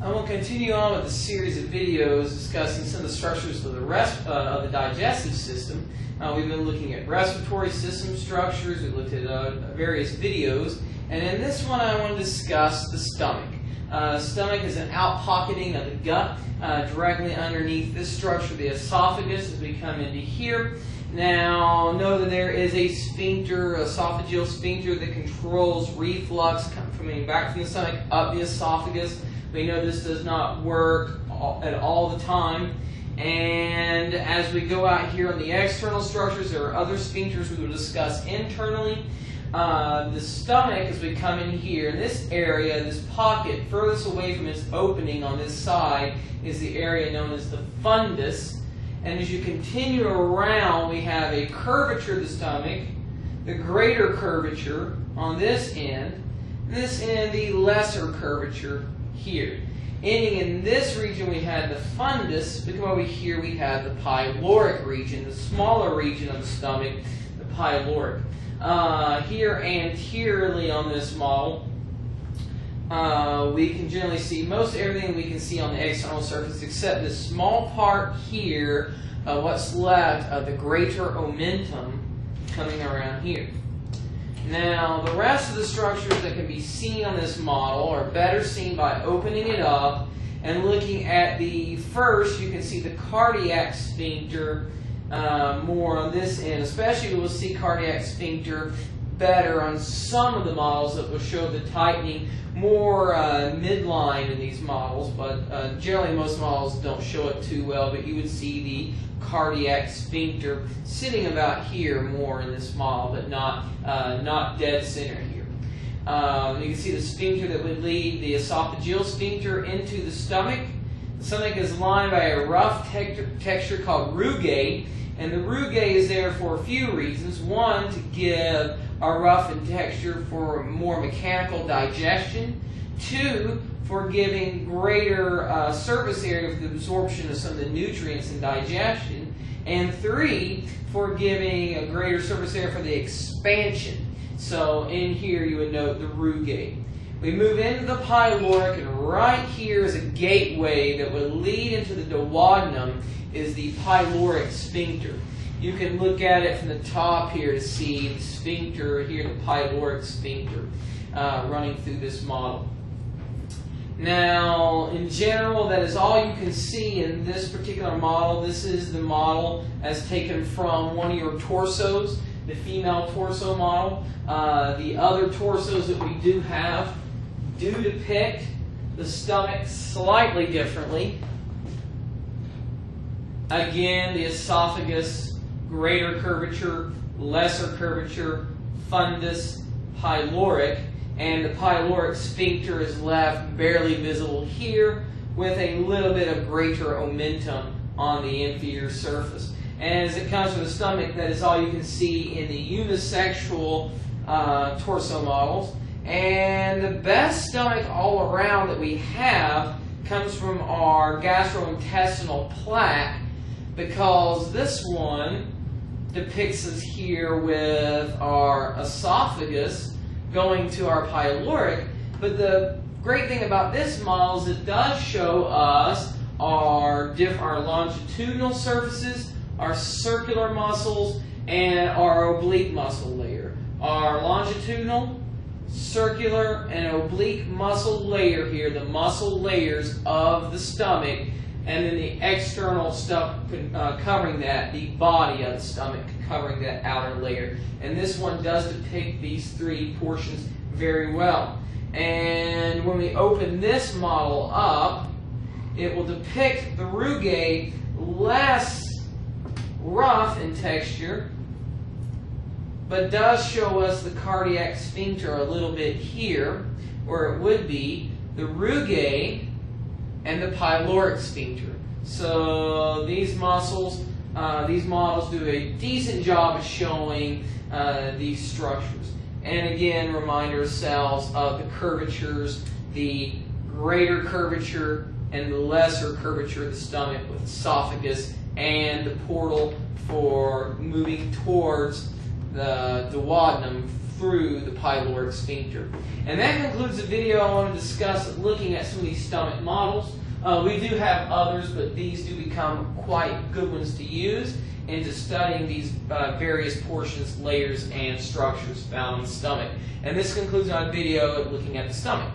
I will continue on with a series of videos discussing some of the structures of the digestive system. We've been looking at respiratory system structures, we've looked at various videos, and in this one I want to discuss the stomach. Stomach is an out-pocketing of the gut directly underneath this structure, the esophagus, as we come into here. Now, know that there is a sphincter, esophageal sphincter, that controls reflux coming back from the stomach up the esophagus. We know this does not work at all the time. And as we go out here on the external structures, there are other sphincters we will discuss internally. The stomach, as we come in here, in this area, this pocket, furthest away from its opening on this side, is the area known as the fundus. And as you continue around, we have a curvature of the stomach, the greater curvature on this end, the lesser curvature here. Ending in this region, we had the fundus. We come over here, we have the pyloric region, the smaller region of the stomach, the pyloric. Here anteriorly on this model, we can generally see most everything we can see on the external surface except this small part here, what's left of the greater omentum coming around here. Now, the rest of the structures that can be seen on this model are better seen by opening it up and looking at the first. You can see the cardiac sphincter more on this end. Especially we'll see cardiac sphincter better on some of the models that will show the tightening more midline in these models, but generally most models don't show it too well, but you would see the cardiac sphincter sitting about here more in this model, but not dead center here. You can see the sphincter that would lead the esophageal sphincter into the stomach. The stomach is lined by a rough texture called rugae, and the rugae is there for a few reasons. One, to give a roughened texture for more mechanical digestion. Two, for giving greater surface area for the absorption of some of the nutrients and digestion. And three, for giving a greater surface area for the expansion. So in here you would note the rugae. We move into the pyloric, and right here is a gateway that would lead into the duodenum, is the pyloric sphincter. You can look at it from the top here to see the sphincter here, the pyloric sphincter, running through this model. Now, in general, that is all you can see in this particular model. This is the model as taken from one of your torsos, the female torso model. The other torsos that we do have do depict the stomach slightly differently. Again, the esophagus, greater curvature, lesser curvature, fundus, pyloric, and the pyloric sphincter is left barely visible here with a little bit of greater omentum on the inferior surface. And as it comes to the stomach, that is all you can see in the unisexual torso models. And the best stomach all around that we have comes from our gastrointestinal plaque, because this one depicts us here with our esophagus going to our pyloric. But the great thing about this model is it does show us our longitudinal surfaces, our circular muscles, and our oblique muscle layer. Our longitudinal, circular, and oblique muscle layer here, the muscle layers of the stomach, and then the external stuff covering that, the body of the stomach covering that outer layer. And this one does depict these three portions very well. And when we open this model up, it will depict the rugae less rough in texture, but does show us the cardiac sphincter a little bit here, where it would be the rugae and the pyloric sphincter. So these models do a decent job of showing these structures. And again, remind ourselves of the curvatures, the greater curvature and the lesser curvature of the stomach with esophagus, and the portal for moving towards the duodenum through the pyloric sphincter. And that concludes the video. I want to discuss looking at some of these stomach models. We do have others, but these do become quite good ones to use into studying these various portions, layers, and structures found in the stomach. And this concludes our video of looking at the stomach.